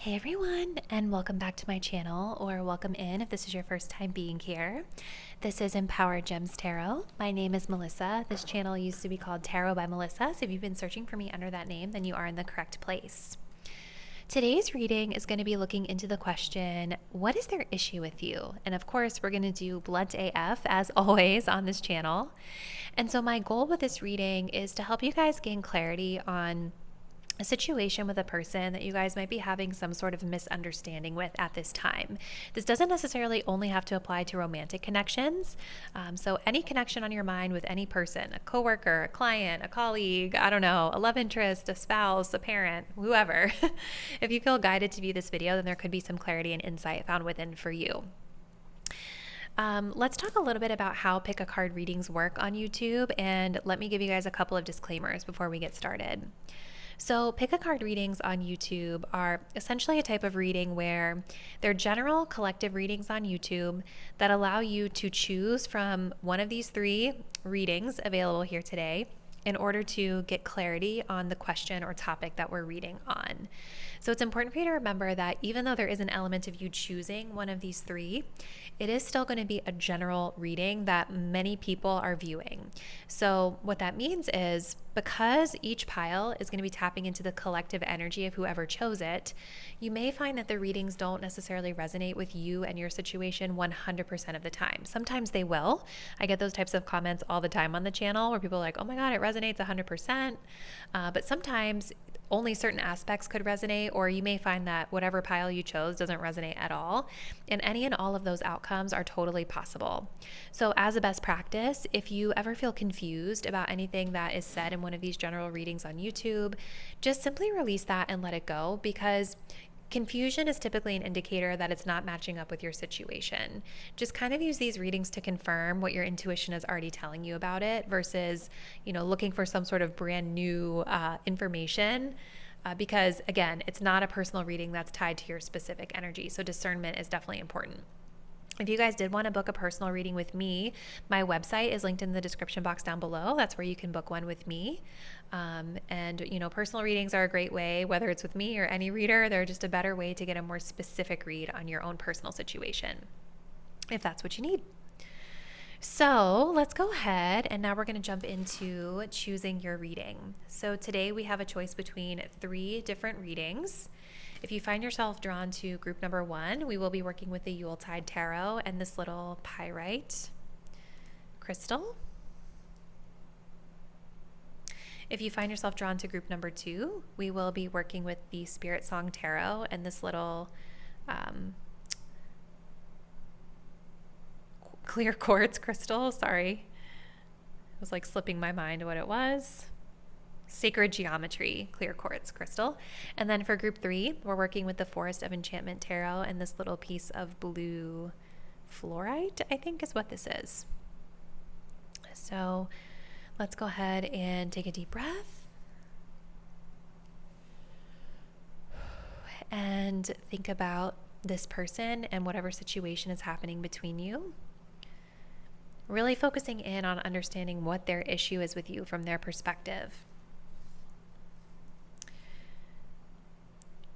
Hey everyone, and welcome back to my channel, or welcome in if this is your first time being here. This is Empowered Gems Tarot. My name is Melissa. This channel used to be called Tarot by Melissa, so if you've been searching for me under that name, then you are in the correct place. Today's reading is going to be looking into the question, what is their issue with you? And of course, we're going to do blunt AF as always on this channel. And so my goal with this reading is to help you guys gain clarity on a situation with a person that you guys might be having some sort of misunderstanding with at this time. This doesn't necessarily only have to apply to romantic connections. So any connection on your mind with any person, a coworker, a client, a colleague, I don't know, a love interest, a spouse, a parent, whoever, if you feel guided to view this video, then there could be some clarity and insight found within for you. Let's talk a little bit about how pick a card readings work on YouTube, and let me give you guys a couple of disclaimers before we get started. So pick a card readings on YouTube are essentially a type of reading where they're general collective readings on YouTube that allow you to choose from one of these three readings available here today in order to get clarity on the question or topic that we're reading on. So it's important for you to remember that even though there is an element of you choosing one of these three, it is still going to be a general reading that many people are viewing. So what that means is because each pile is going to be tapping into the collective energy of whoever chose it, you may find that the readings don't necessarily resonate with you and your situation 100% of the time. Sometimes they will. I get those types of comments all the time on the channel where people are like, oh my God, it resonates 100%. But sometimes only certain aspects could resonate, or you may find that whatever pile you chose doesn't resonate at all. And any and all of those outcomes are totally possible. So as a best practice, if you ever feel confused about anything that is said in one of these general readings on YouTube, just simply release that and let it go, because confusion is typically an indicator that it's not matching up with your situation. Just kind of use these readings to confirm what your intuition is already telling you about it versus, looking for some sort of brand new information. Because again, it's not a personal reading that's tied to your specific energy. So discernment is definitely important. If you guys did want to book a personal reading with me, my website is linked in the description box down below. That's where you can book one with me. Personal readings are a great way, whether it's with me or any reader, they're just a better way to get a more specific read on your own personal situation, if that's what you need. So let's go ahead, and now we're going to jump into choosing your reading. So today we have a choice between three different readings. If you find yourself drawn to group number 1, we will be working with the Yuletide Tarot and this little pyrite crystal. If you find yourself drawn to group number 2, we will be working with the Spiritsong Tarot and this little clear quartz crystal. Sorry, it was like slipping my mind what it was. Sacred Geometry clear quartz crystal. And then for group 3, we're working with the Forest of Enchantment Tarot and this little piece of blue fluorite, I think is what this is. So let's go ahead and take a deep breath and think about this person and whatever situation is happening between you. Really focusing in on understanding what their issue is with you from their perspective.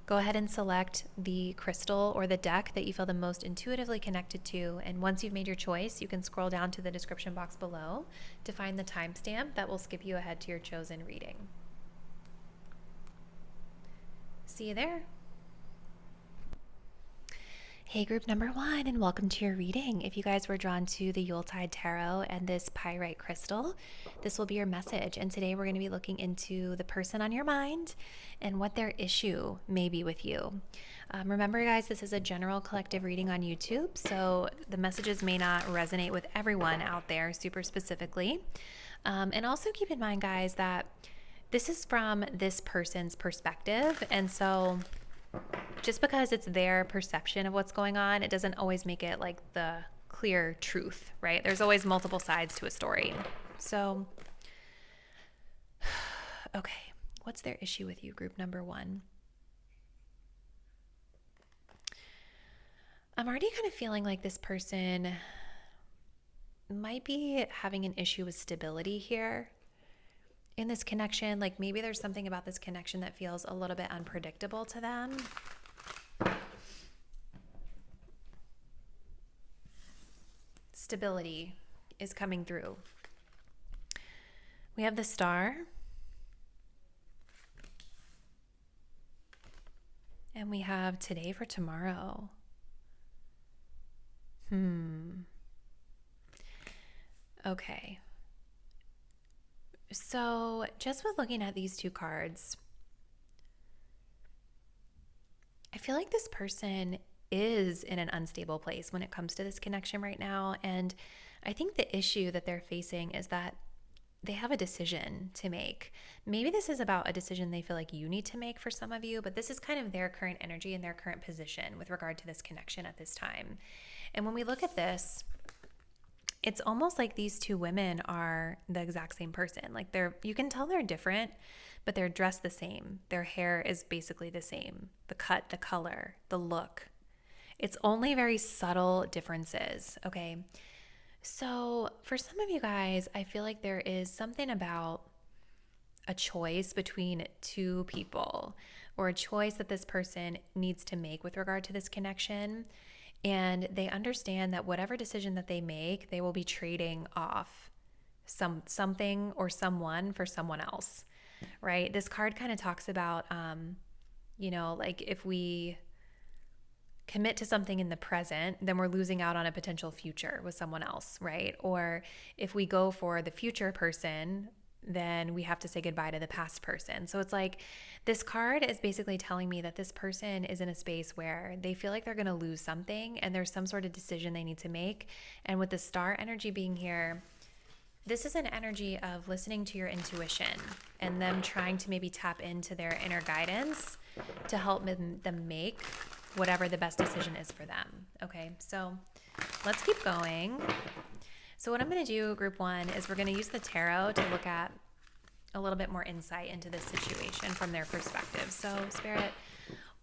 Go ahead and select the crystal or the deck that you feel the most intuitively connected to. And once you've made your choice, you can scroll down to the description box below to find the timestamp that will skip you ahead to your chosen reading. See you there. Hey group number 1, and welcome to your reading. If you guys were drawn to the Yuletide Tarot and this pyrite crystal, this will be your message. And today we're going to be looking into the person on your mind and what their issue may be with you. Remember guys, this is a general collective reading on YouTube, so the messages may not resonate with everyone out there super specifically. And also keep in mind guys that this is from this person's perspective, and so just because it's their perception of what's going on, it doesn't always make it like the clear truth, right? There's always multiple sides to a story. So, okay, what's their issue with you, group number 1? I'm already kind of feeling like this person might be having an issue with stability here in this connection. Like maybe there's something about this connection that feels a little bit unpredictable to them. stability is coming through. We have the Star. And we have today for tomorrow. Okay. So just with looking at these two cards, I feel like this person is in an unstable place when it comes to this connection right now. And I think the issue that they're facing is that they have a decision to make. Maybe this is about a decision they feel like you need to make for some of you, but this is kind of their current energy and their current position with regard to this connection at this time. And when we look at this, it's almost like these two women are the exact same person. Like you can tell they're different, but they're dressed the same. Their hair is basically the same. The cut, the color, the look. It's only very subtle differences, okay? So for some of you guys, I feel like there is something about a choice between two people, or a choice that this person needs to make with regard to this connection. And they understand that whatever decision that they make, they will be trading off something or someone for someone else, right? This card kind of talks about, like if we commit to something in the present, then we're losing out on a potential future with someone else, right? Or if we go for the future person, then we have to say goodbye to the past person. So it's like this card is basically telling me that this person is in a space where they feel like they're going to lose something and there's some sort of decision they need to make. And with the Star energy being here, this is an energy of listening to your intuition and them trying to maybe tap into their inner guidance to help them make whatever the best decision is for them. Okay, so let's keep going. So what I'm going to do, group one, is we're going to use the tarot to look at a little bit more insight into this situation from their perspective. So Spirit,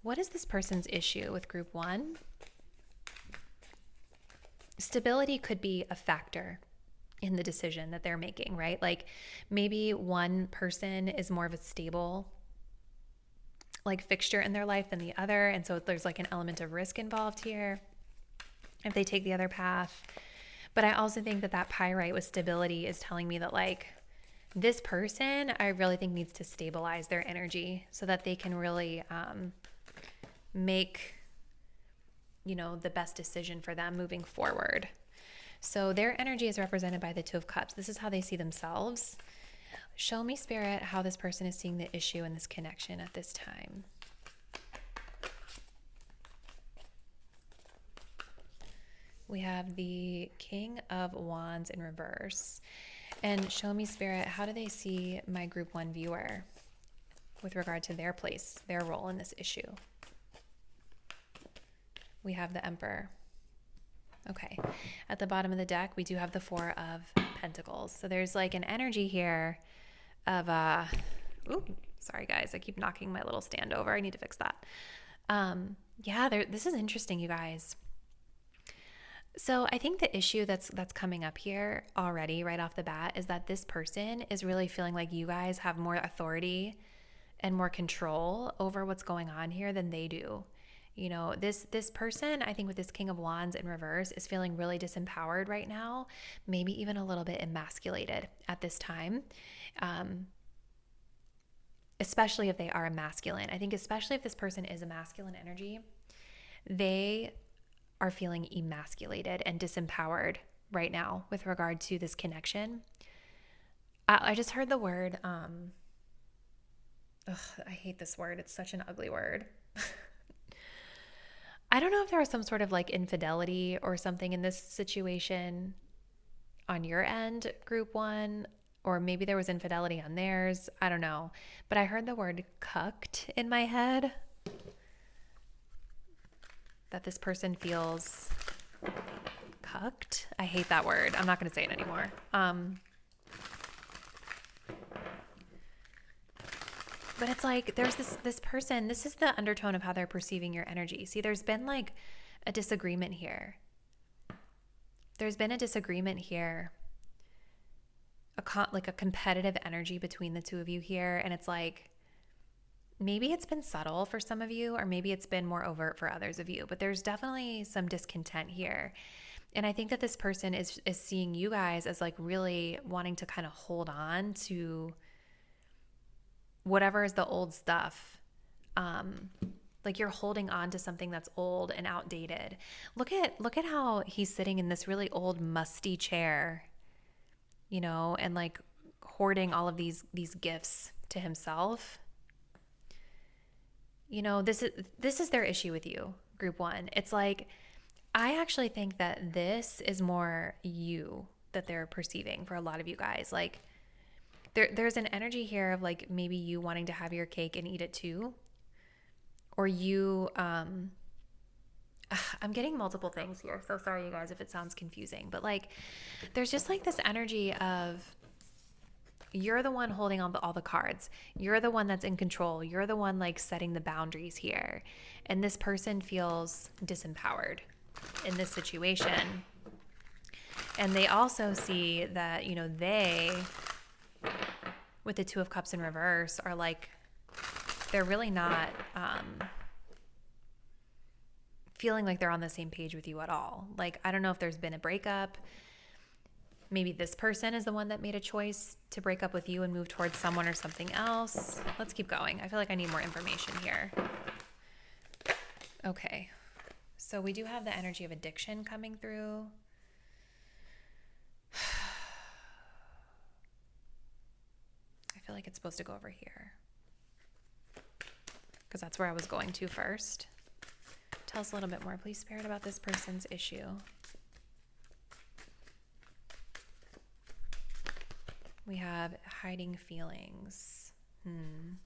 what is this person's issue with group one? Stability could be a factor in the decision that they're making, right? Like maybe one person is more of a stable fixture in their life than the other. And so there's an element of risk involved here if they take the other path. But I also think that pyrite with stability is telling me that this person, I really think needs to stabilize their energy so that they can really make, the best decision for them moving forward. So their energy is represented by the Two of Cups. This is how they see themselves. Show me, Spirit, how this person is seeing the issue in this connection at this time. We have the King of Wands in reverse. And show me, Spirit, how do they see my group one viewer with regard to their place, their role in this issue? We have the Emperor. Okay. At the bottom of the deck, we do have the Four of Pentacles. So there's an energy here of sorry guys, I keep knocking my little stand over. I need to fix that. This is interesting, you guys. So I think the issue that's coming up here already right off the bat is that this person is really feeling like you guys have more authority and more control over what's going on here than they do. This person, I think with this King of Wands in reverse, is feeling really disempowered right now, maybe even a little bit emasculated at this time, especially if they are a masculine. I think especially if this person is a masculine energy, they are feeling emasculated and disempowered right now with regard to this connection. I just heard the word, I hate this word. It's such an ugly word. I don't know if there was some sort of infidelity or something in this situation on your end, group one, or maybe there was infidelity on theirs. I don't know. But I heard the word cucked in my head. That this person feels cucked. I hate that word. I'm not going to say it anymore. But it's there's this person, this is the undertone of how they're perceiving your energy. See, there's been a disagreement here. There's been a disagreement here. A competitive energy between the two of you here. And it's maybe it's been subtle for some of you, or maybe it's been more overt for others of you, but there's definitely some discontent here. And I think that this person is seeing you guys as like really wanting to kind of hold on to whatever is the old stuff. Like you're holding on to something that's old and outdated. Look at how he's sitting in this really old musty chair, you know, and like hoarding all of these gifts to himself. You know, this is their issue with you, group 1. It's like, I actually think that this is more you that they're perceiving for a lot of you guys. Like there's an energy here of like maybe you wanting to have your cake and eat it too. Or you, I'm getting multiple things here. So sorry, you guys, if it sounds confusing. But like, there's just like this energy of you're the one holding on to all the cards. You're the one that's in control. You're the one like setting the boundaries here. And this person feels disempowered in this situation. And they also see that, you know, they, with the 2 of Cups in reverse, are like, they're really not feeling like they're on the same page with you at all. Like, I don't know if there's been a breakup. Maybe this person is the one that made a choice to break up with you and move towards someone or something else. Let's keep going. I feel like I need more information here. Okay. So we do have the energy of addiction coming through. I feel like it's supposed to go over here, because that's where I was going to first. Tell us a little bit more, please, Spirit, about this person's issue. We have hiding feelings. And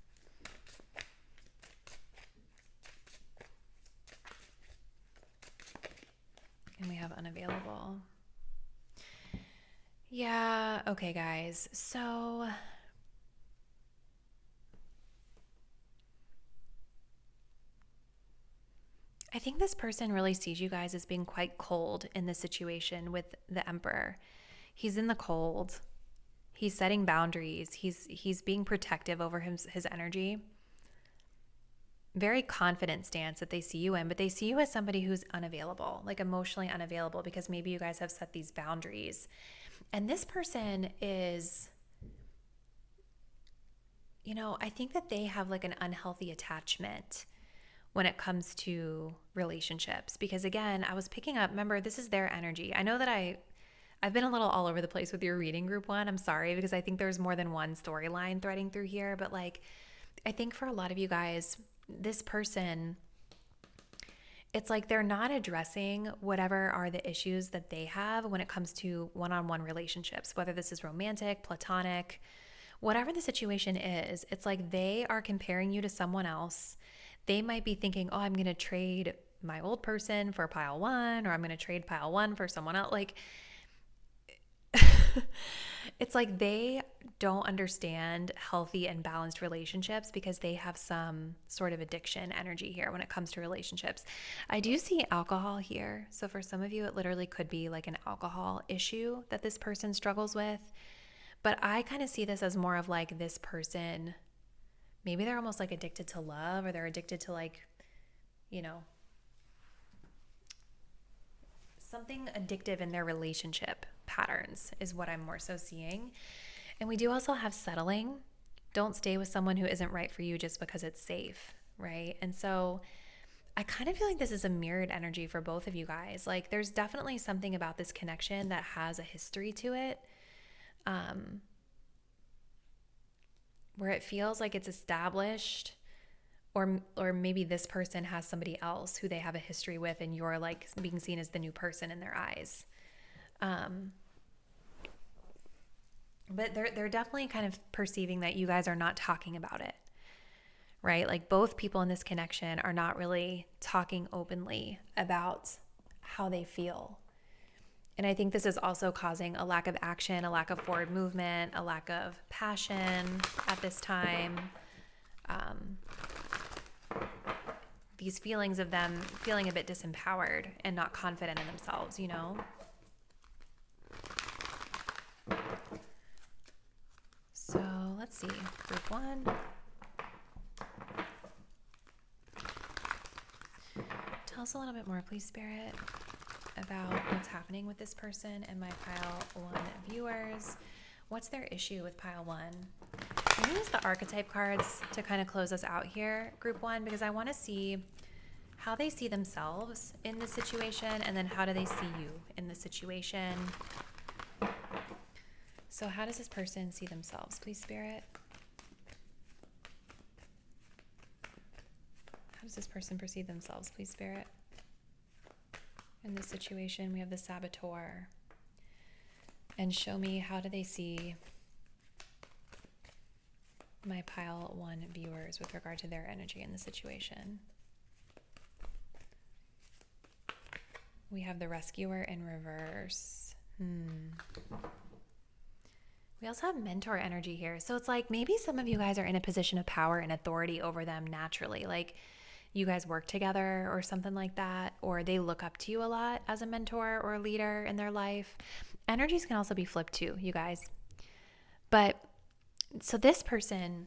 we have unavailable. Yeah, okay, guys. So I think this person really sees you guys as being quite cold in this situation with the Emperor. He's in the cold. He's setting boundaries. He's being protective over his energy. Very confident stance that they see you in, but they see you as somebody who's unavailable, like emotionally unavailable, because maybe you guys have set these boundaries. And this person is, you know, I think that they have like an unhealthy attachment when it comes to relationships, because again, I was picking up, remember, this is their energy. I know that I've been a little all over the place with your reading, group 1. I'm sorry, because I think there's more than one storyline threading through here. But like, I think for a lot of you guys, this person, it's like they're not addressing whatever are the issues that they have when it comes to one-on-one relationships, whether this is romantic, platonic, whatever the situation is. It's like they are comparing you to someone else. They might be thinking, oh, I'm going to trade my old person for pile 1, or I'm going to trade pile 1 for someone else. Like, it's like they don't understand healthy and balanced relationships because they have some sort of addiction energy here when it comes to relationships. I do see alcohol here. So for some of you, it literally could be like an alcohol issue that this person struggles with. But I kind of see this as more of like this person, maybe they're almost like addicted to love, or they're addicted to like, you know, something addictive in their relationship patterns is what I'm more so seeing. And we do also have settling. Don't stay with someone who isn't right for you just because it's safe, right? And so I kind of feel like this is a mirrored energy for both of you guys. Like there's definitely something about this connection that has a history to it, where it feels like it's established, or maybe this person has somebody else who they have a history with, and you're like being seen as the new person in their eyes. But they're definitely kind of perceiving that you guys are not talking about it, right? Like both people in this connection are not really talking openly about how they feel. And I think this is also causing a lack of action, a lack of forward movement, a lack of passion at this time. These feelings of them feeling a bit disempowered and not confident in themselves, you know? So let's see, group 1. Tell us a little bit more, please, Spirit, about what's happening with this person and my pile 1 viewers. What's their issue with pile 1? I'm going to use the archetype cards to kind of close us out here, group 1, because I want to see how they see themselves in this situation, and then how do they see you in this situation. So how does this person see themselves, please, Spirit? How does this person perceive themselves, please, Spirit? In this situation, we have the Saboteur. And show me, how do they see my pile 1 viewers with regard to their energy in the situation? We have the Rescuer in reverse. We also have Mentor energy here. So it's like maybe some of you guys are in a position of power and authority over them naturally. Like you guys work together or something like that, or they look up to you a lot as a mentor or a leader in their life. Energies can also be flipped too, you guys. But so this person,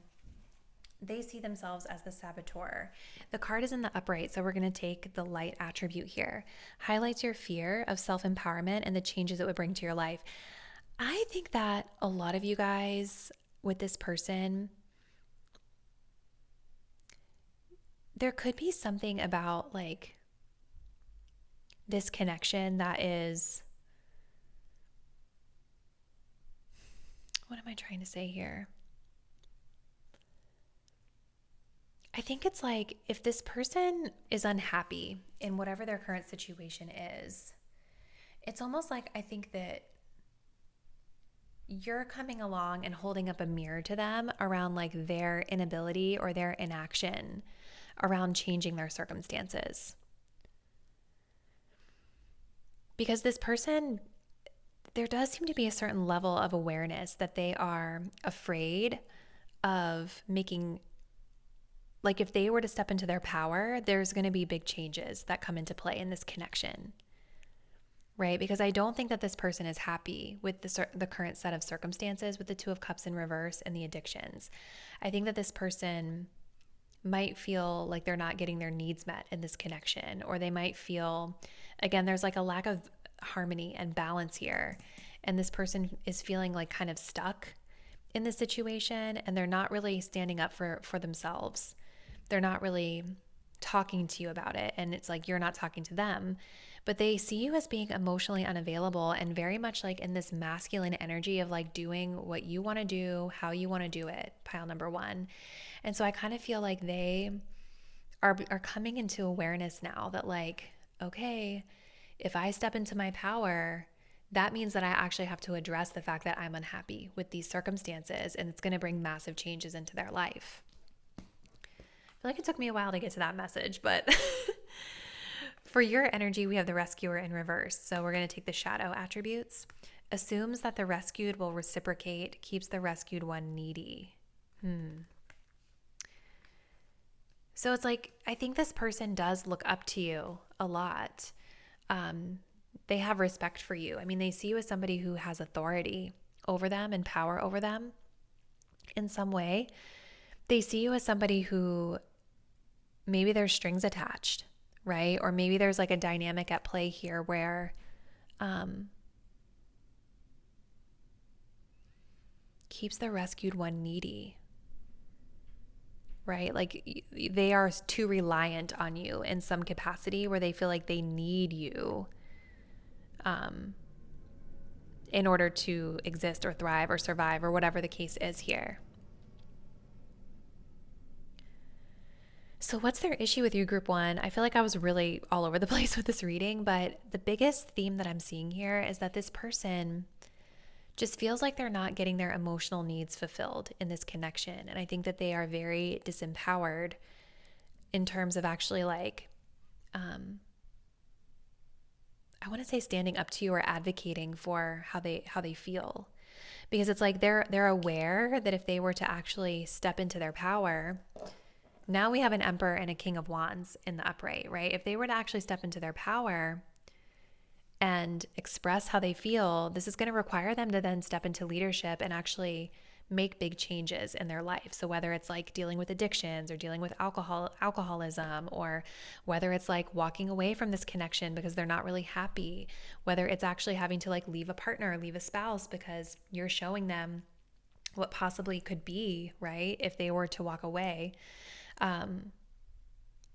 they see themselves as the Saboteur. The card is in the upright, so we're going to take the light attribute here. Highlights your fear of self-empowerment and the changes it would bring to your life. I think that a lot of you guys with this person, there could be something about like this connection that is, what am I trying to say here? I think it's like if this person is unhappy in whatever their current situation is, it's almost like I think that you're coming along and holding up a mirror to them around like their inability or their inaction around changing their circumstances. Because this person, there does seem to be a certain level of awareness that they are afraid of making, like if they were to step into their power, there's going to be big changes that come into play in this connection, right? Because I don't think that this person is happy with the current set of circumstances with the 2 of Cups in reverse and the addictions. I think that this person might feel like they're not getting their needs met in this connection, or they might feel, again, there's like a lack of harmony and balance here. And this person is feeling like kind of stuck in this situation, and they're not really standing up for themselves. They're not really talking to you about it, and it's like you're not talking to them, but they see you as being emotionally unavailable and very much like in this masculine energy of like doing what you want to do, how you want to do it, pile number 1. And so I kind of feel like they are coming into awareness now that like, okay, if I step into my power, that means that I actually have to address the fact that I'm unhappy with these circumstances, and it's going to bring massive changes into their life. I feel like it took me a while to get to that message, but for your energy, we have the Rescuer in reverse. So we're going to take the shadow attributes. Assumes that the rescued will reciprocate, keeps the rescued one needy. So it's like, I think this person does look up to you a lot. They have respect for you. I mean, they see you as somebody who has authority over them and power over them in some way. They see you as somebody who maybe there's strings attached, right? Or maybe there's like a dynamic at play here where keeps the rescued one needy, right? Like they are too reliant on you in some capacity where they feel like they need you in order to exist or thrive or survive or whatever the case is here. So what's their issue with you, group 1? I feel like I was really all over the place with this reading, but the biggest theme that I'm seeing here is that this person just feels like they're not getting their emotional needs fulfilled in this connection. And I think that they are very disempowered in terms of actually like, I want to say standing up to you or advocating for how they feel. Because it's like they're aware that if they were to actually step into their power, now we have an Emperor and a King of Wands in the upright, right? If they were to actually step into their power and express how they feel, this is going to require them to then step into leadership and actually make big changes in their life. So whether it's like dealing with addictions or dealing with alcoholism, or whether it's like walking away from this connection because they're not really happy, whether it's actually having to like leave a partner, leave a spouse because you're showing them what possibly could be, right? If they were to walk away,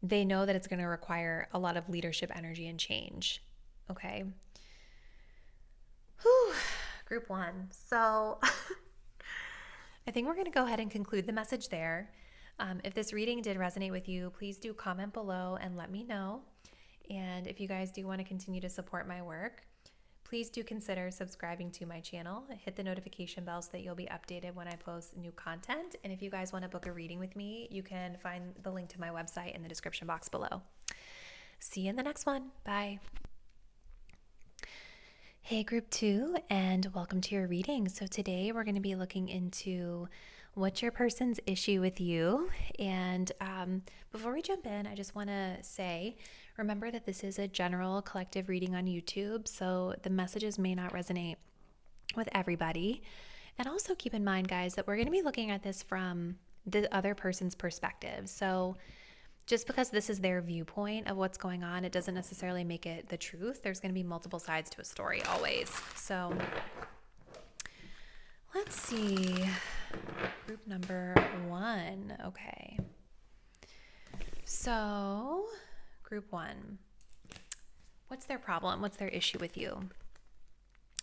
they know that it's going to require a lot of leadership energy and change. Okay. Whew. Group 1. So I think we're going to go ahead and conclude the message there. If this reading did resonate with you, please do comment below and let me know. And if you guys do want to continue to support my work, please do consider subscribing to my channel. Hit the notification bell so that you'll be updated when I post new content. And if you guys want to book a reading with me, you can find the link to my website in the description box below. See you in the next one. Bye. Hey Group 2, and welcome to your reading. So today we're going to be looking into what's your person's issue with you. And before we jump in, I just want to say, remember that this is a general collective reading on YouTube, so the messages may not resonate with everybody. And also keep in mind, guys, that we're going to be looking at this from the other person's perspective. So just because this is their viewpoint of what's going on, it doesn't necessarily make it the truth. There's going to be multiple sides to a story always. So let's see. Group number 1. Okay. So Group 1. What's their problem? What's their issue with you?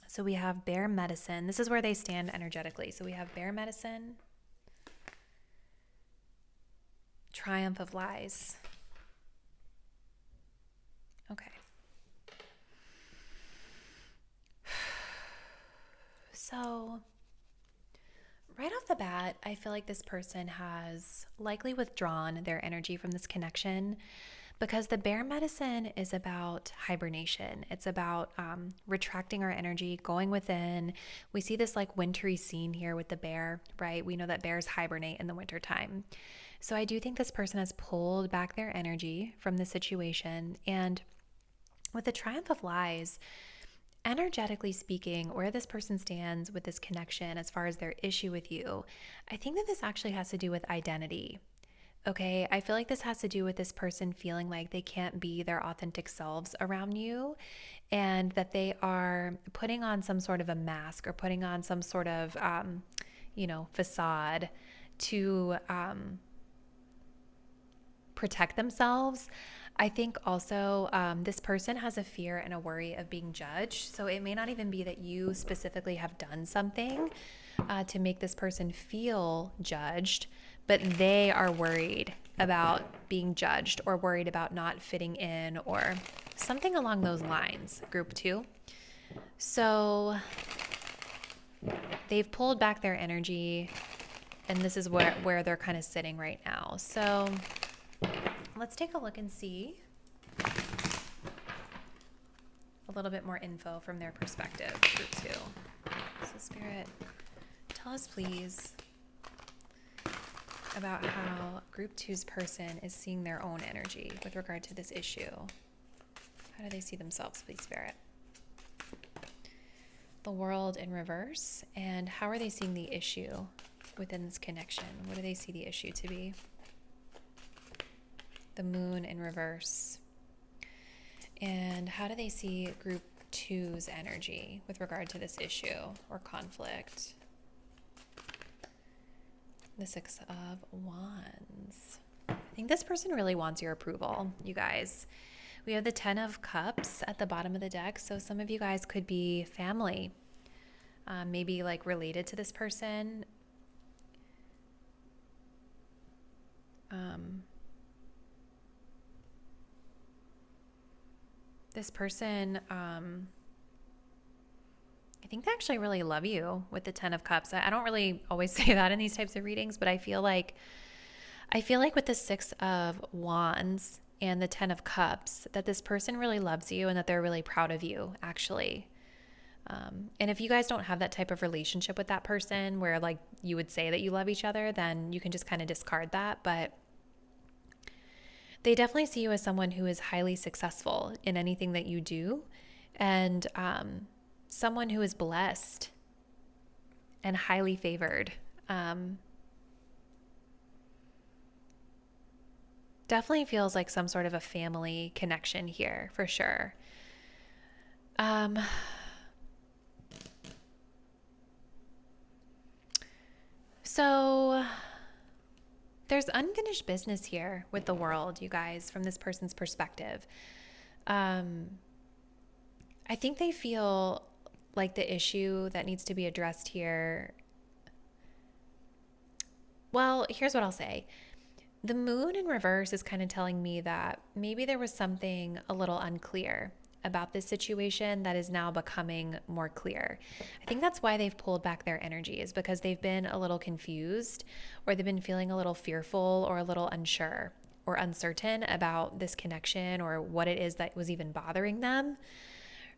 So we have Bear Medicine. This is where they stand energetically. So we have Bear Medicine, Triumph of Lies. Okay. So right off the bat, I feel like this person has likely withdrawn their energy from this connection because the Bear Medicine is about hibernation. It's about retracting our energy, going within. We see this like wintry scene here with the bear, right? We know that bears hibernate in the wintertime. So I do think this person has pulled back their energy from the situation. And with the Triumph of Lies, energetically speaking, where this person stands with this connection as far as their issue with you, I think that this actually has to do with identity. Okay, I feel like this has to do with this person feeling like they can't be their authentic selves around you, and that they are putting on some sort of a mask or putting on some sort of, facade to protect themselves. I think also this person has a fear and a worry of being judged. So it may not even be that you specifically have done something to make this person feel judged, but they are worried about being judged or worried about not fitting in or something along those lines, Group 2. So they've pulled back their energy, and this is where they're kind of sitting right now. So let's take a look and see a little bit more info from their perspective, Group 2. So Spirit, tell us please about how Group 2's person is seeing their own energy with regard to this issue. How do they see themselves, please, Spirit? The World in reverse, and how are they seeing the issue within this connection? What do they see the issue to be? The Moon in reverse. And how do they see Group 2's energy with regard to this issue or conflict? The Six of Wands. I think this person really wants your approval, you guys. We have the Ten of Cups at the bottom of the deck. So some of you guys could be family, maybe like related to this person. This person, I think they actually really love you with the Ten of Cups. I don't really always say that in these types of readings, but I feel like with the Six of Wands and the Ten of Cups, that this person really loves you and that they're really proud of you, actually. And if you guys don't have that type of relationship with that person where like you would say that you love each other, then you can just kind of discard that. But they definitely see you as someone who is highly successful in anything that you do, and someone who is blessed and highly favored. Definitely feels like some sort of a family connection here for sure. Um, so there's unfinished business here with the world, you guys, from this person's perspective. I think they feel like the issue that needs to be addressed here. Well, here's what I'll say. The moon in reverse is kind of telling me that maybe there was something a little unclear about this situation that is now becoming more clear. I think that's why they've pulled back their energy, is because they've been a little confused, or they've been feeling a little fearful or a little unsure or uncertain about this connection or what it is that was even bothering them,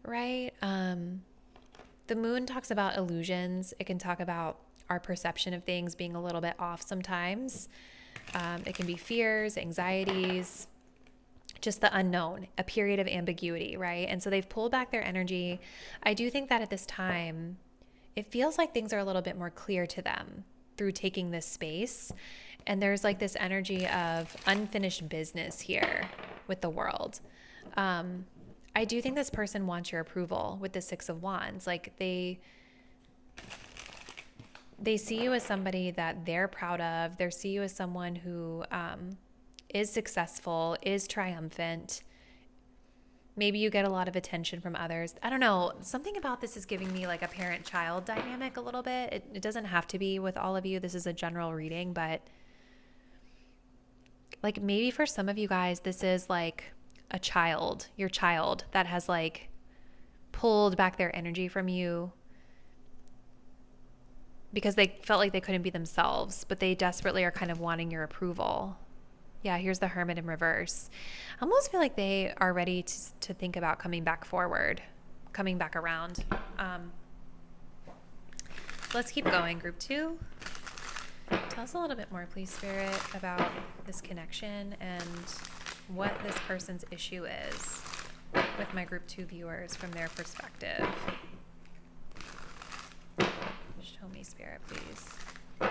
right? The moon talks about illusions. It can talk about our perception of things being a little bit off sometimes. It can be fears, anxieties, just the unknown, a period of ambiguity, right? And so they've pulled back their energy. I do think that at this time, it feels like things are a little bit more clear to them through taking this space. And there's like this energy of unfinished business here with the world. I do think this person wants your approval with the Six of Wands. Like they see you as somebody that they're proud of. They see you as someone who is successful, is triumphant. Maybe you get a lot of attention from others. I don't know. Something about this is giving me like a parent-child dynamic a little bit. It doesn't have to be with all of you. This is a general reading, but like maybe for some of you guys, this is like a child, your child that has like pulled back their energy from you because they felt like they couldn't be themselves, but they desperately are kind of wanting your approval. Yeah, here's the Hermit in reverse. I almost feel like they are ready to think about coming back forward, coming back around. Let's keep going, group 2. Tell us a little bit more, please, Spirit, about this connection and what this person's issue is with my group 2 viewers from their perspective. Show me, Spirit, please.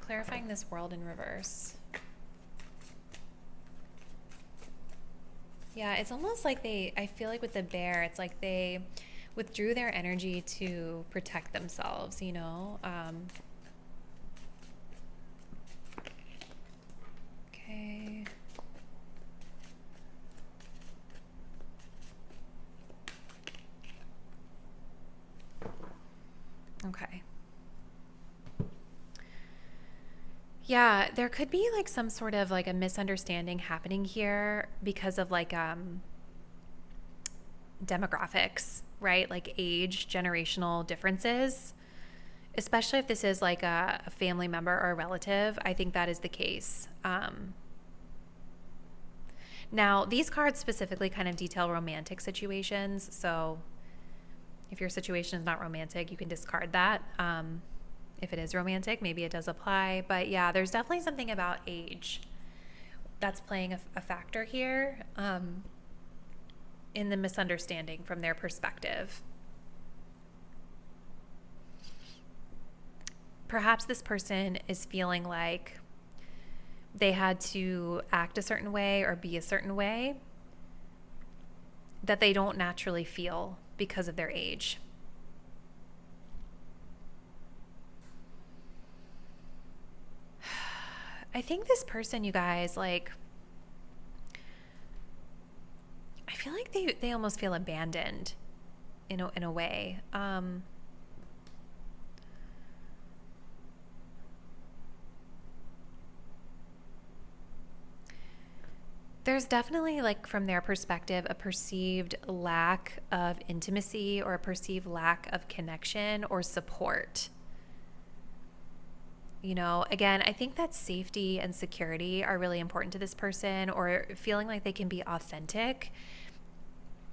Clarifying this world in reverse. Yeah, it's almost like I feel like with the Bear, it's like they withdrew their energy to protect themselves, you know? Okay. Okay. Yeah, there could be like some sort of like a misunderstanding happening here because of like demographics, right? Like age, generational differences, especially if this is like a family member or a relative. I think that is the case. Now, these cards specifically kind of detail romantic situations. So if your situation is not romantic, you can discard that. If it is romantic, maybe it does apply. But yeah, there's definitely something about age that's playing a factor here in the misunderstanding from their perspective. Perhaps this person is feeling like they had to act a certain way or be a certain way that they don't naturally feel because of their age. I think this person, you guys, like, I feel like they almost feel abandoned in a way. There's definitely, like, from their perspective, a perceived lack of intimacy or a perceived lack of connection or support. You know, again, I think that safety and security are really important to this person, or feeling like they can be authentic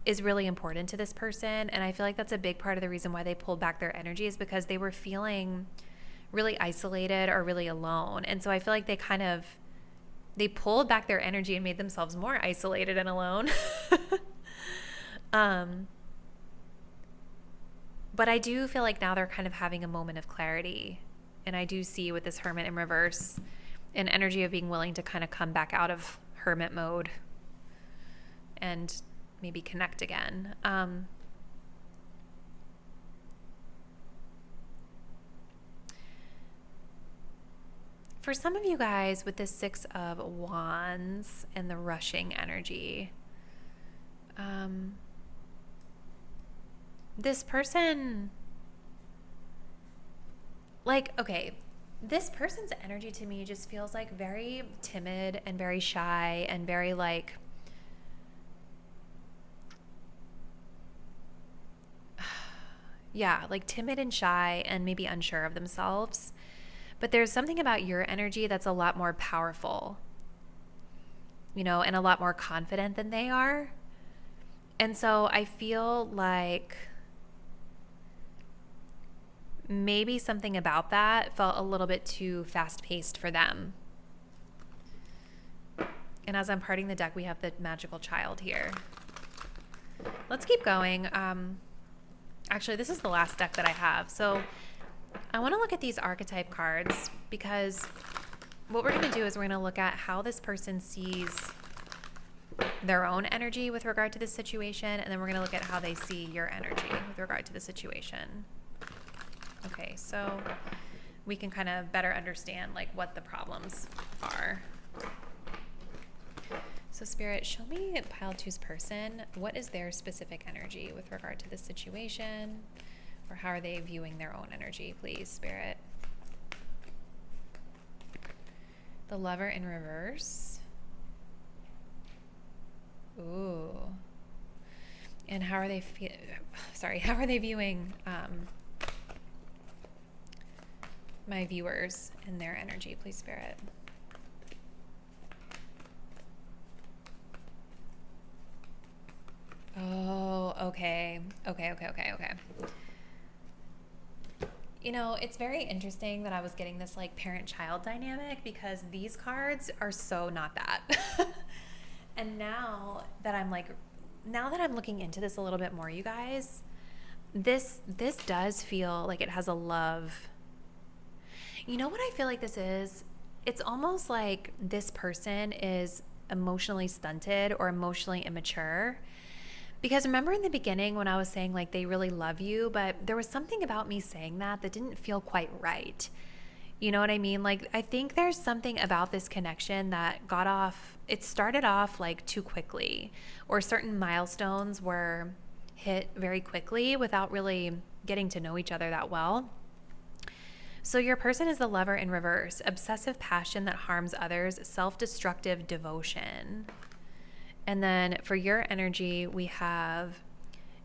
is really important to this person. And I feel like that's a big part of the reason why they pulled back their energy, is because they were feeling really isolated or really alone. And so I feel like they pulled back their energy and made themselves more isolated and alone. But I do feel like now they're kind of having a moment of clarity And I do see with this Hermit in reverse an energy of being willing to kind of come back out of Hermit mode and maybe connect again. For some of you guys with the Six of Wands and the rushing energy, this person, like, okay, this person's energy to me just feels like very timid and very shy and very like, yeah, like timid and shy and maybe unsure of themselves. But there's something about your energy that's a lot more powerful, and a lot more confident than they are. And so I feel like maybe something about that felt a little bit too fast-paced for them. And as I'm parting the deck, we have the magical child here. Let's keep going. Actually, this is the last deck that I have. So I want to look at these archetype cards because what we're going to do is we're going to look at how this person sees their own energy with regard to this situation, and then we're going to look at how they see your energy with regard to the situation. Okay, so we can kind of better understand like what the problems are. So Spirit, show me pile two's person. What is their specific energy with regard to this situation? Or how are they viewing their own energy, please, Spirit? The Lover in reverse. Ooh. And how are they how are they viewing my viewers and their energy, please, Spirit? Oh, okay. Okay. It's very interesting that I was getting this like parent-child dynamic because these cards are so not that. And now that I'm looking into this a little bit more, you guys, this does feel like it has a love. You know what I feel like this is? It's almost like this person is emotionally stunted or emotionally immature. Because remember in the beginning when I was saying like they really love you, but there was something about me saying that didn't feel quite right. You know what I mean? Like I think there's something about this connection that it started off like too quickly, or certain milestones were hit very quickly without really getting to know each other that well. So your person is the Lover in reverse, obsessive passion that harms others, self-destructive devotion. And then for your energy, we have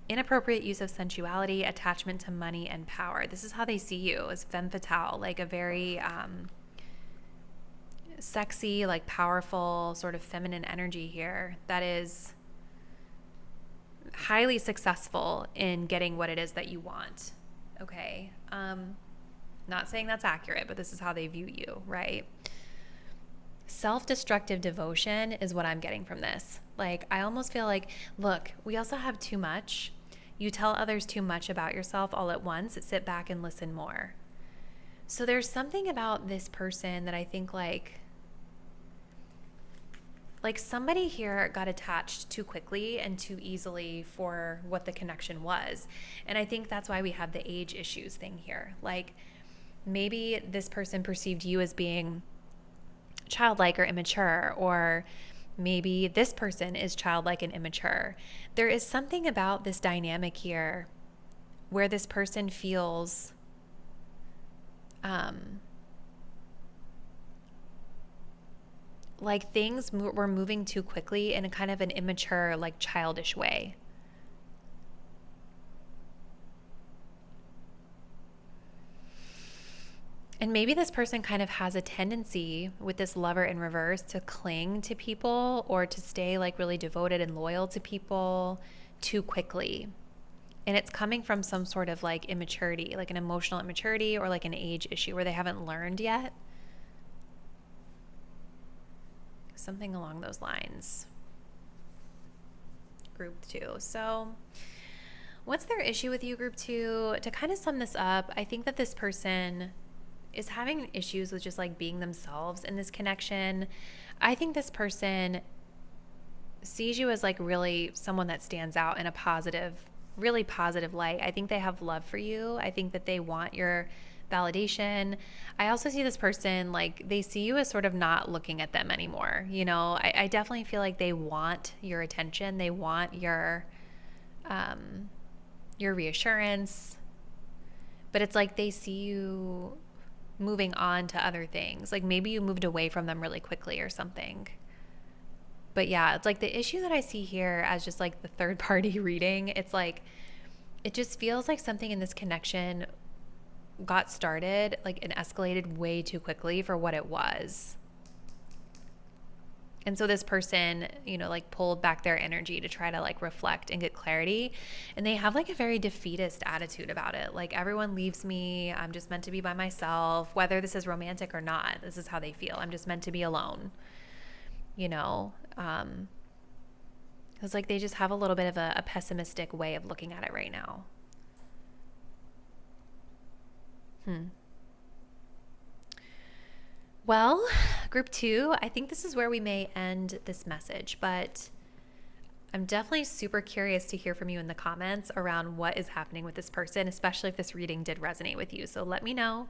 inappropriate use of sensuality, attachment to money, and power. This is how they see you, as femme fatale, like a very sexy, like powerful, sort of feminine energy here that is highly successful in getting what it is that you want. Okay. Not saying that's accurate, but this is how they view you, right? Self-destructive devotion is what I'm getting from this. Like, I almost feel like, look, we also have too much. You tell others too much about yourself all at once. Sit back and listen more. So there's something about this person that I think like somebody here got attached too quickly and too easily for what the connection was. And I think that's why we have the age issues thing here. Like, maybe this person perceived you as being childlike or immature, or maybe this person is childlike and immature. There is something about this dynamic here where this person feels like things were moving too quickly in a kind of an immature, like childish way. And maybe this person kind of has a tendency with this Lover in reverse to cling to people or to stay like really devoted and loyal to people too quickly. And it's coming from some sort of like immaturity, like an emotional immaturity or like an age issue where they haven't learned yet. Something along those lines. Group 2. So what's their issue with you, Group 2? To kind of sum this up, I think that this person is having issues with just like being themselves in this connection. I think this person sees you as like really someone that stands out in a positive, really positive light. I think they have love for you. I think that they want your validation. I also see this person like they see you as sort of not looking at them anymore. You know, I definitely feel like they want your attention. They want your reassurance, but it's like they see you moving on to other things. Like maybe you moved away from them really quickly or something. But yeah, it's like the issue that I see here as just like the third party reading, it's like it just feels like something in this connection got started like and escalated way too quickly for what it was. And so this person, you know, like pulled back their energy to try to like reflect and get clarity. And they have like a very defeatist attitude about it. Like everyone leaves me. I'm just meant to be by myself, whether this is romantic or not. This is how they feel. I'm just meant to be alone, you know? It's like they just have a little bit of a pessimistic way of looking at it right now. Well, group 2, I think this is where we may end this message, but I'm definitely super curious to hear from you in the comments around what is happening with this person, especially if this reading did resonate with you. So let me know.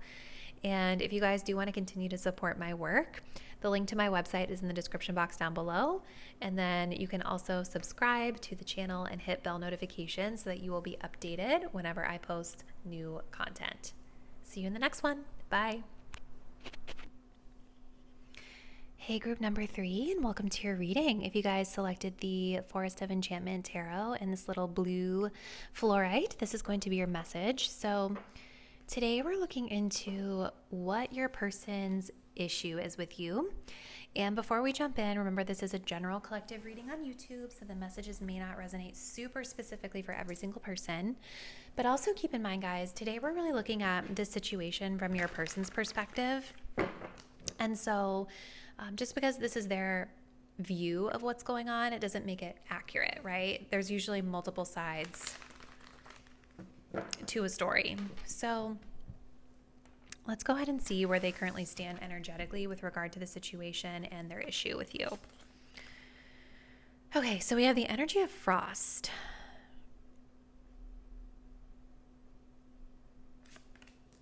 And if you guys do want to continue to support my work, the link to my website is in the description box down below. And then you can also subscribe to the channel and hit bell notifications so that you will be updated whenever I post new content. See you in the next one. Bye. Hey, group number 3, and welcome to your reading. If you guys selected the Forest of Enchantment Tarot and this little blue fluorite, this is going to be your message. So today we're looking into what your person's issue is with you. And before we jump in, remember this is a general collective reading on YouTube, so the messages may not resonate super specifically for every single person. But also keep in mind, guys, today we're really looking at this situation from your person's perspective. And so just because this is their view of what's going on, it doesn't make it accurate, right? There's usually multiple sides to a story. So let's go ahead and see where they currently stand energetically with regard to the situation and their issue with you. Okay, so we have the energy of frost.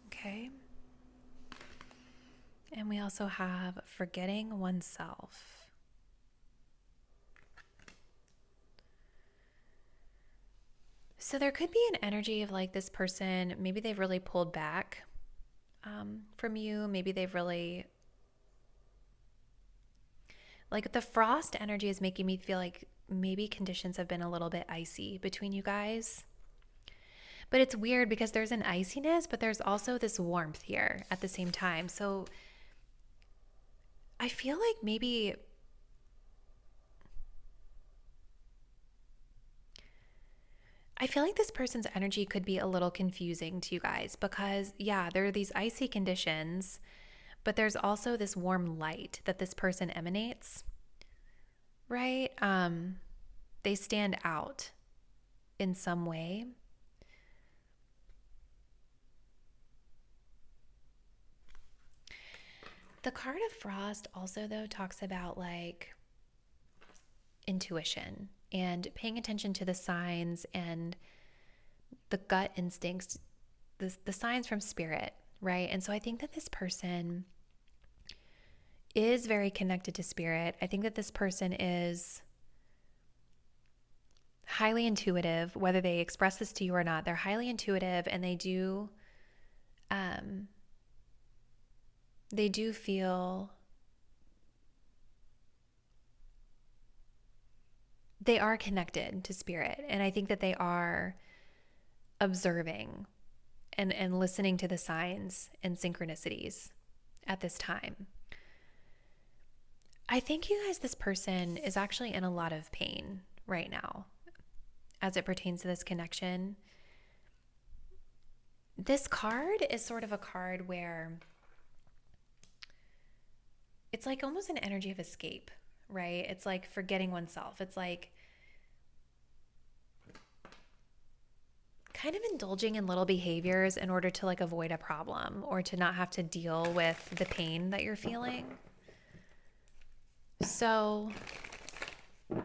Okay. And we also have forgetting oneself. So there could be an energy of like this person, maybe they've really pulled back from you. Maybe they've really, like the frost energy is making me feel like maybe conditions have been a little bit icy between you guys. But it's weird because there's an iciness, but there's also this warmth here at the same time. So I feel like maybe this person's energy could be a little confusing to you guys because, yeah, there are these icy conditions, but there's also this warm light that this person emanates, right? They stand out in some way. The card of frost also, though, talks about like intuition and paying attention to the signs and the gut instincts, the signs from spirit, right? And so I think that this person is very connected to spirit. I think that this person is highly intuitive, whether they express this to you or not. They're highly intuitive, and they do feel, they are connected to spirit. And I think that they are observing and listening to the signs and synchronicities at this time. I think you guys, this person is actually in a lot of pain right now as it pertains to this connection. This card is sort of a card where it's like almost an energy of escape, right? It's like forgetting oneself. It's like kind of indulging in little behaviors in order to like avoid a problem or to not have to deal with the pain that you're feeling. So the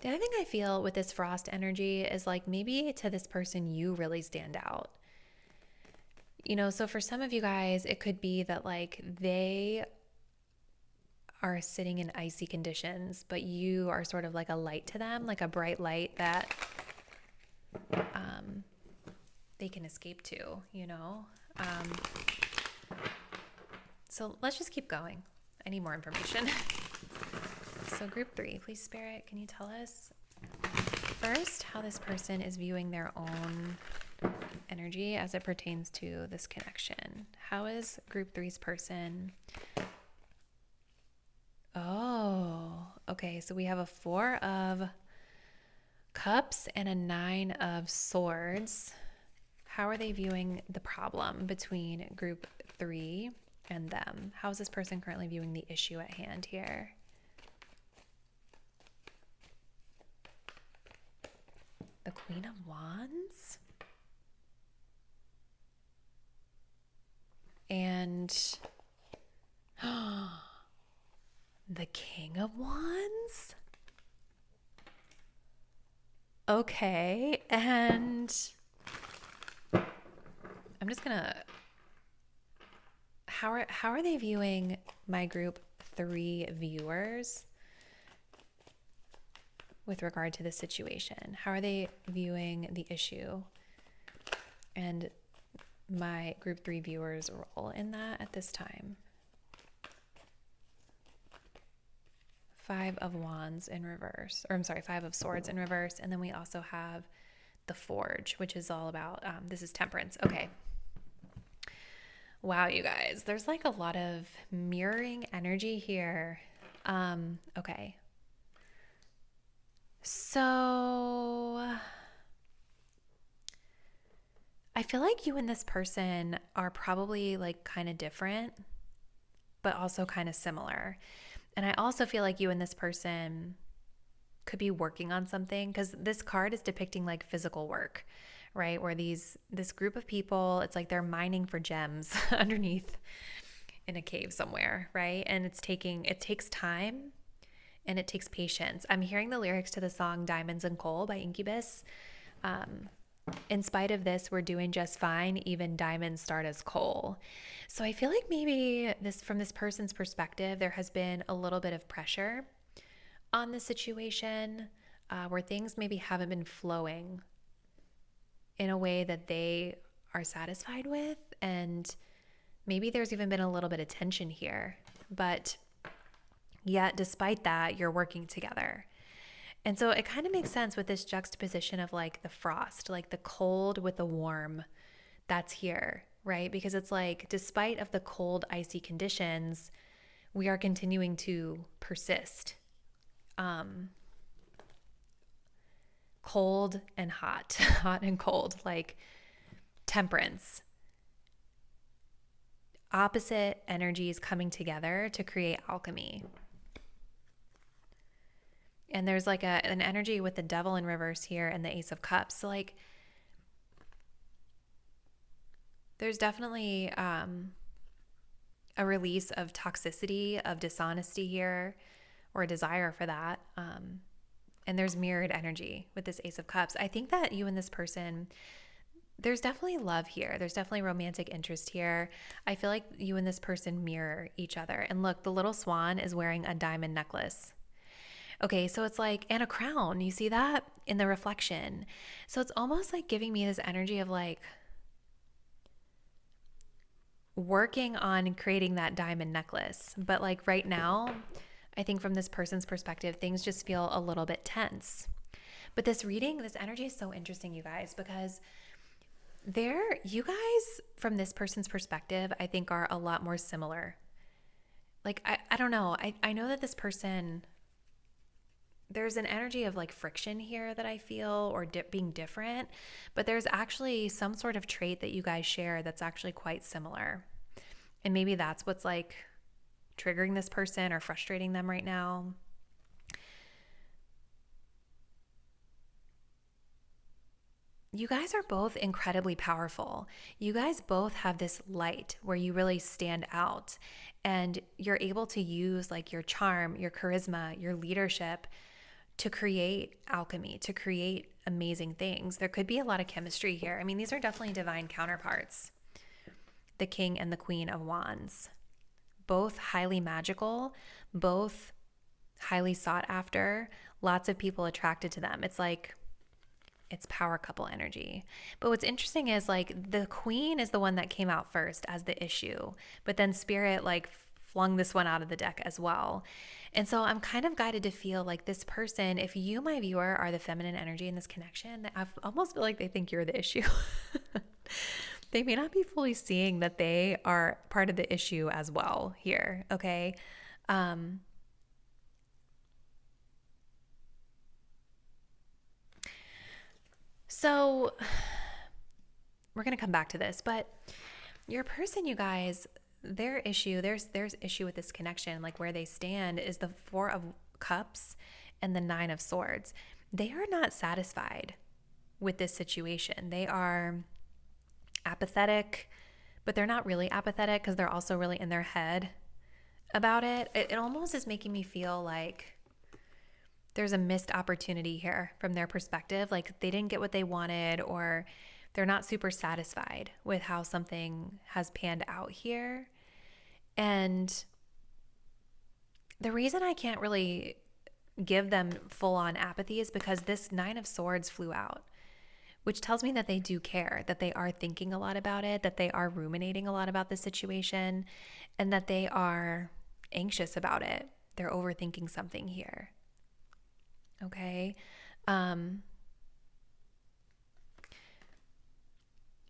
other thing I feel with this frost energy is like maybe to this person you really stand out. You know, so for some of you guys, it could be that like they are sitting in icy conditions, but you are sort of like a light to them, like a bright light that they can escape to, you know? So let's just keep going. I need more information. So group 3, please Spirit, can you tell us first how this person is viewing their own energy as it pertains to this connection? How is group 3's person? Oh, okay. So we have a 4 of Cups and a 9 of Swords. How are they viewing the problem between group 3 and them? How is this person currently viewing the issue at hand here? The Queen of Wands and the King of Wands. Okay, and I'm just gonna. How are they viewing my group 3 viewers with regard to the situation? How are they viewing the issue and my group 3 viewers' role in that at this time? 5 of Wands in reverse, or I'm sorry, 5 of Swords in reverse. And then we also have the Forge, which is all about, this is Temperance. Okay. Wow, you guys, there's like a lot of mirroring energy here. Okay. So I feel like you and this person are probably like kind of different, but also kind of similar. And I also feel like you and this person could be working on something, because this card is depicting like physical work, right? Where this group of people, it's like they're mining for gems underneath in a cave somewhere, right? And it takes time and it takes patience. I'm hearing the lyrics to the song Diamonds and Coal by Incubus. In spite of this, we're doing just fine. Even diamonds start as coal. So I feel like maybe from this person's perspective, there has been a little bit of pressure on the situation where things maybe haven't been flowing in a way that they are satisfied with. And maybe there's even been a little bit of tension here. But yet, despite that, you're working together. And so it kind of makes sense with this juxtaposition of like the frost, like the cold with the warm that's here, right? Because it's like, despite of the cold, icy conditions, we are continuing to persist. Cold and hot, hot and cold, like Temperance. Opposite energies coming together to create alchemy. And there's like an energy with the Devil in reverse here and the Ace of Cups. So like there's definitely a release of toxicity, of dishonesty here, or a desire for that. And there's mirrored energy with this Ace of Cups. I think that you and this person, there's definitely love here. There's definitely romantic interest here. I feel like you and this person mirror each other. And look, the little swan is wearing a diamond necklace. Okay, so it's like, and a crown, you see that in the reflection. So it's almost like giving me this energy of like working on creating that diamond necklace. But like right now, I think from this person's perspective, things just feel a little bit tense. But this reading, this energy is so interesting, you guys, because you guys from this person's perspective, I think are a lot more similar. Like, I don't know. I know that this person, there's an energy of like friction here that I feel, or being different, but there's actually some sort of trait that you guys share that's actually quite similar. And maybe that's what's like triggering this person or frustrating them right now. you guys are both incredibly powerful. You guys both have this light where you really stand out, and you're able to use like your charm, your charisma, your leadership to create alchemy, to create amazing things. There could be a lot of chemistry here. I mean, these are definitely divine counterparts. The King and the Queen of Wands, both highly magical, both highly sought after, lots of people attracted to them. It's like, it's power couple energy. But what's interesting is like the Queen is the one that came out first as the issue, but then Spirit like flung this one out of the deck as well. And so I'm kind of guided to feel like this person, if you, my viewer, are the feminine energy in this connection, I almost feel like they think you're the issue. They may not be fully seeing that they are part of the issue as well here, okay? So we're going to come back to this, but your person, you guys, their issue, there's issue with this connection, like where they stand is the Four of Cups and the Nine of Swords. They are not satisfied with this situation. They are apathetic, but they're not really apathetic because they're also really in their head about it. It almost is making me feel like there's a missed opportunity here from their perspective. Like they didn't get what they wanted, or they're not super satisfied with how something has panned out here. And the reason I can't really give them full-on apathy is because this Nine of Swords flew out, which tells me that they do care, that they are thinking a lot about it, that they are ruminating a lot about the situation, and that they are anxious about it. They're overthinking something here. Okay.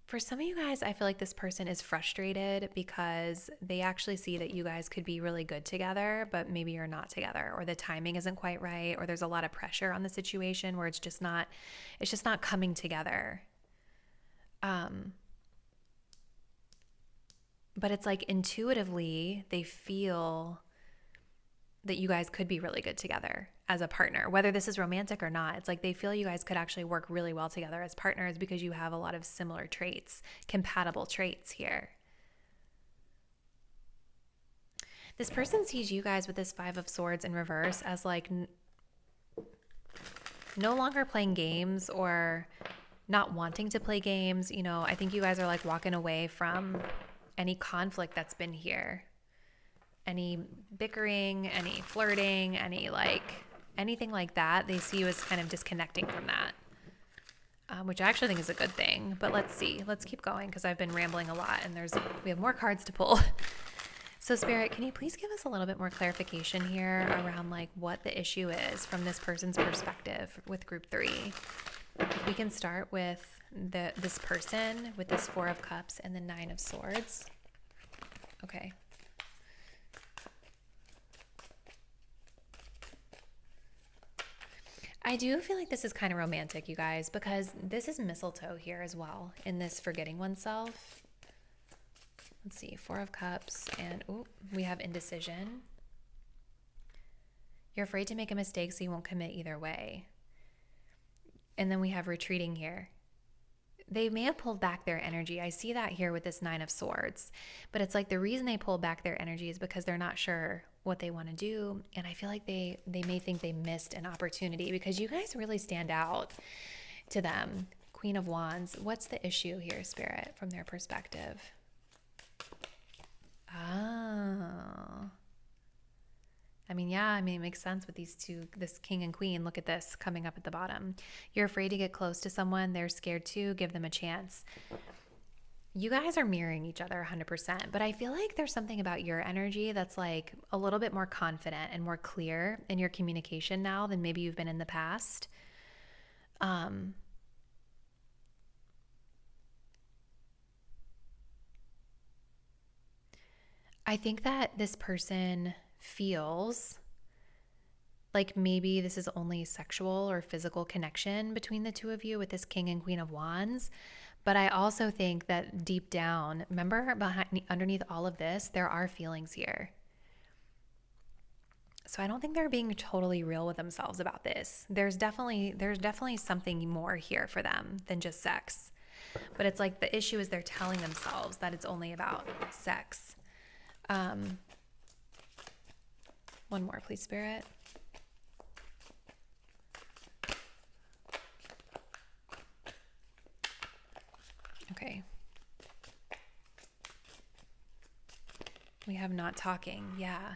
For some of you guys, I feel like this person is frustrated because they actually see that you guys could be really good together, but maybe you're not together, or the timing isn't quite right, or there's a lot of pressure on the situation where it's just not coming together. But it's like intuitively they feel that you guys could be really good together as a partner, whether this is romantic or not. It's like they feel you guys could actually work really well together as partners because you have a lot of similar traits, compatible traits here. This person sees you guys with this Five of Swords in reverse as like no longer playing games or not wanting to play games. You know, I think you guys are like walking away from any conflict that's been here. Any bickering, any flirting, anything like that, they see you as kind of disconnecting from that, which I actually think is a good thing. But let's see. Let's keep going because I've been rambling a lot and we have more cards to pull. So Spirit, can you please give us a little bit more clarification here around like what the issue is from this person's perspective with group 3? If we can start with this person with this Four of Cups and the Nine of Swords. Okay. I do feel like this is kind of romantic, you guys, because this is mistletoe here as well in this forgetting oneself. Let's see, Four of Cups, and we have indecision. You're afraid to make a mistake, so you won't commit either way. And then we have retreating here. They may have pulled back their energy. I see that here with this Nine of Swords. But it's like the reason they pulled back their energy is because they're not sure what they want to do. And I feel like they may think they missed an opportunity because you guys really stand out to them. Queen of Wands. What's the issue here, Spirit, from their perspective? Oh. It makes sense with these two, this king and queen. Look at this coming up at the bottom. You're afraid to get close to someone. They're scared too. Give them a chance. You guys are mirroring each other 100%, but I feel like there's something about your energy that's like a little bit more confident and more clear in your communication now than maybe you've been in the past. I think that this person feels like maybe this is only sexual or physical connection between the two of you with this King and Queen of Wands. But I also think that deep down, remember, underneath all of this, there are feelings here. So I don't think they're being totally real with themselves about this. There's definitely something more here for them than just sex. But it's like the issue is they're telling themselves that it's only about sex. One more, please, Spirit. Okay. We have not talking. Yeah.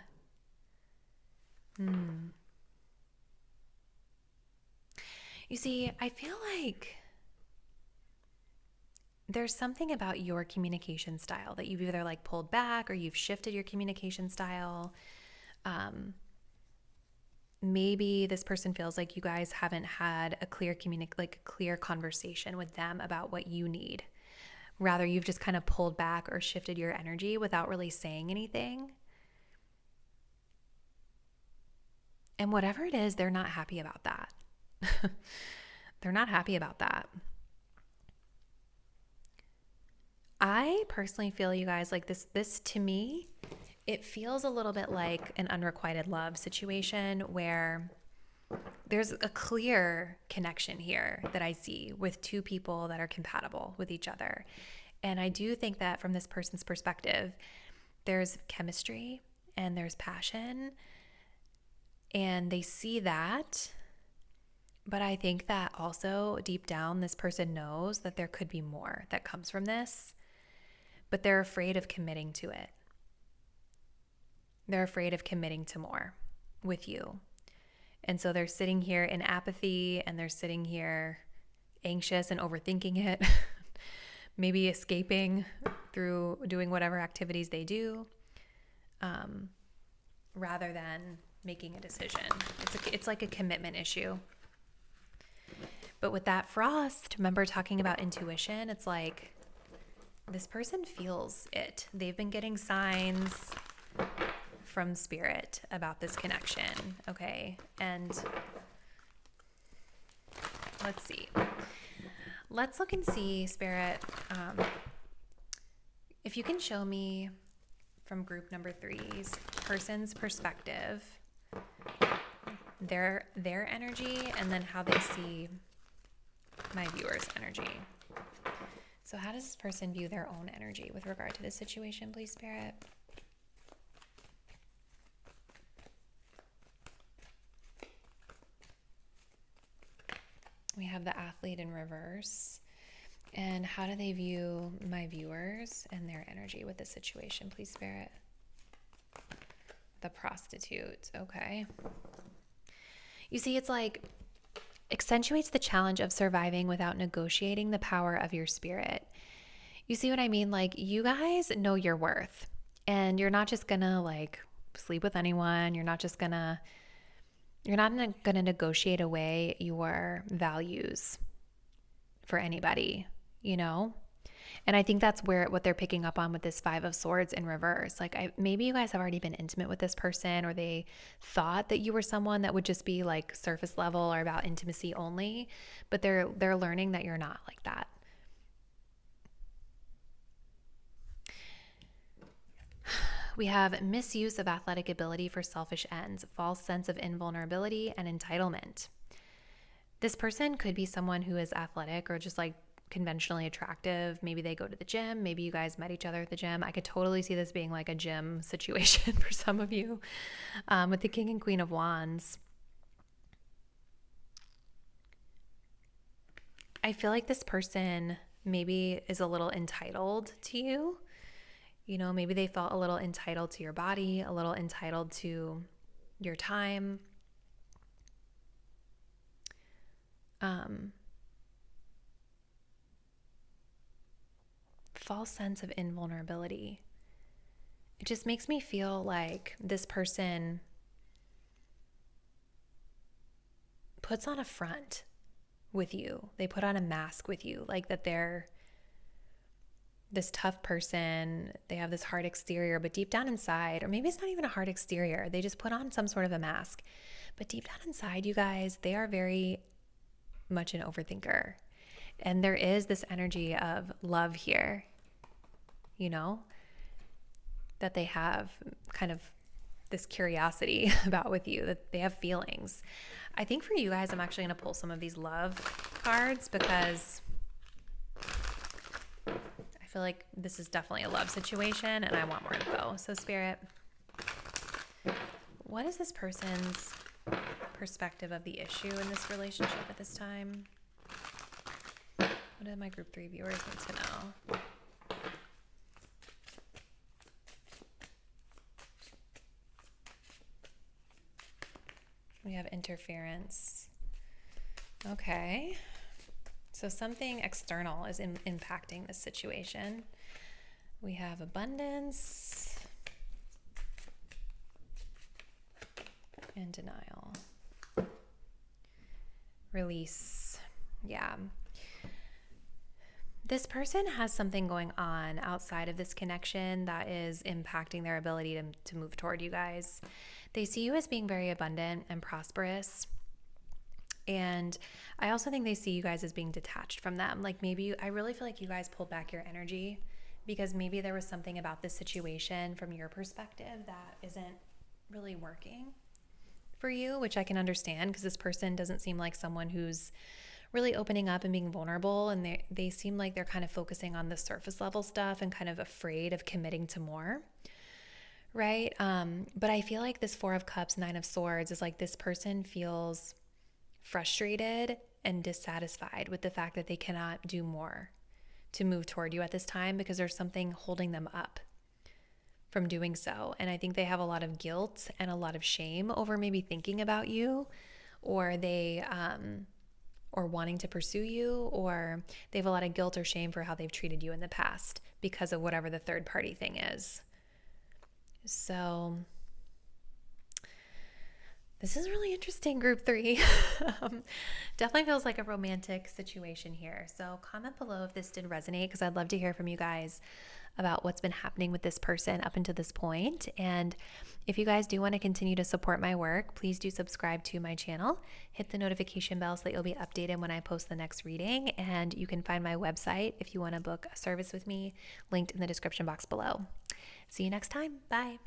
You see, I feel like there's something about your communication style that you've either like pulled back or you've shifted your communication style. Maybe this person feels like you guys haven't had a clear clear conversation with them about what you need. Rather, you've just kind of pulled back or shifted your energy without really saying anything. And whatever it is, they're not happy about that. They're not happy about that. I personally feel, you guys, like this to me, it feels a little bit like an unrequited love situation where there's a clear connection here that I see with two people that are compatible with each other. And I do think that from this person's perspective, there's chemistry and there's passion, and they see that. But I think that also deep down, this person knows that there could be more that comes from this, but they're afraid of committing to it. They're afraid of committing to more with you. And so they're sitting here in apathy, and they're sitting here anxious and overthinking it, maybe escaping through doing whatever activities they do, rather than making a decision. It's like a commitment issue. But with that frost, remember talking about intuition, it's like this person feels it. They've been getting signs from spirit about this connection, okay? And let's see. Let's look and see, Spirit, if you can show me from group number 3's person's perspective, their energy, and then how they see my viewer's energy. So how does this person view their own energy with regard to this situation, please, Spirit? We have the athlete in reverse. And how do they view my viewers and their energy with this situation, please, Spirit? The prostitute. Okay. You see, it's like accentuates the challenge of surviving without negotiating the power of your spirit. You see what I mean? Like, you guys know your worth, and you're not just gonna like sleep with anyone. You're not gonna negotiate away your values for anybody, you know? And I think that's what they're picking up on with this 5 of Swords in reverse. Like, maybe you guys have already been intimate with this person, or they thought that you were someone that would just be like surface level or about intimacy only, but they're learning that you're not like that. We have misuse of athletic ability for selfish ends, false sense of invulnerability, and entitlement. This person could be someone who is athletic or just like conventionally attractive. Maybe they go to the gym. Maybe you guys met each other at the gym. I could totally see this being like a gym situation for some of you, with the King and Queen of Wands. I feel like this person maybe is a little entitled to you. You know, maybe they felt a little entitled to your body, a little entitled to your time. False sense of invulnerability. It just makes me feel like this person puts on a front with you. They put on a mask with you, like that they're this tough person. They have this hard exterior, but deep down inside, or maybe it's not even a hard exterior, they just put on some sort of a mask. But deep down inside, you guys, they are very much an overthinker. And there is this energy of love here, you know, that they have kind of this curiosity about with you, that they have feelings. I think for you guys, I'm actually going to pull some of these love cards because I feel like this is definitely a love situation and I want more info. So Spirit, what is this person's perspective of the issue in this relationship at this time? What do my group 3 viewers need to know? We have interference. Okay. So something external is impacting this situation. We have abundance and denial. Release. Yeah. This person has something going on outside of this connection that is impacting their ability to move toward you guys. They see you as being very abundant and prosperous. And I also think they see you guys as being detached from them. Like maybe I really feel like you guys pulled back your energy because maybe there was something about this situation from your perspective that isn't really working for you, which I can understand because this person doesn't seem like someone who's really opening up and being vulnerable, and they seem like they're kind of focusing on the surface level stuff and kind of afraid of committing to more, right? But I feel like this 4 of Cups, 9 of Swords is like this person feels frustrated and dissatisfied with the fact that they cannot do more to move toward you at this time because there's something holding them up from doing so. And I think they have a lot of guilt and a lot of shame over maybe thinking about you, or or wanting to pursue you, or they have a lot of guilt or shame for how they've treated you in the past because of whatever the third party thing is. So this is really interesting, group 3. Definitely feels like a romantic situation here. So comment below if this did resonate, because I'd love to hear from you guys about what's been happening with this person up until this point. And if you guys do want to continue to support my work, please do subscribe to my channel. Hit the notification bell so that you'll be updated when I post the next reading. And you can find my website if you want to book a service with me, linked in the description box below. See you next time. Bye.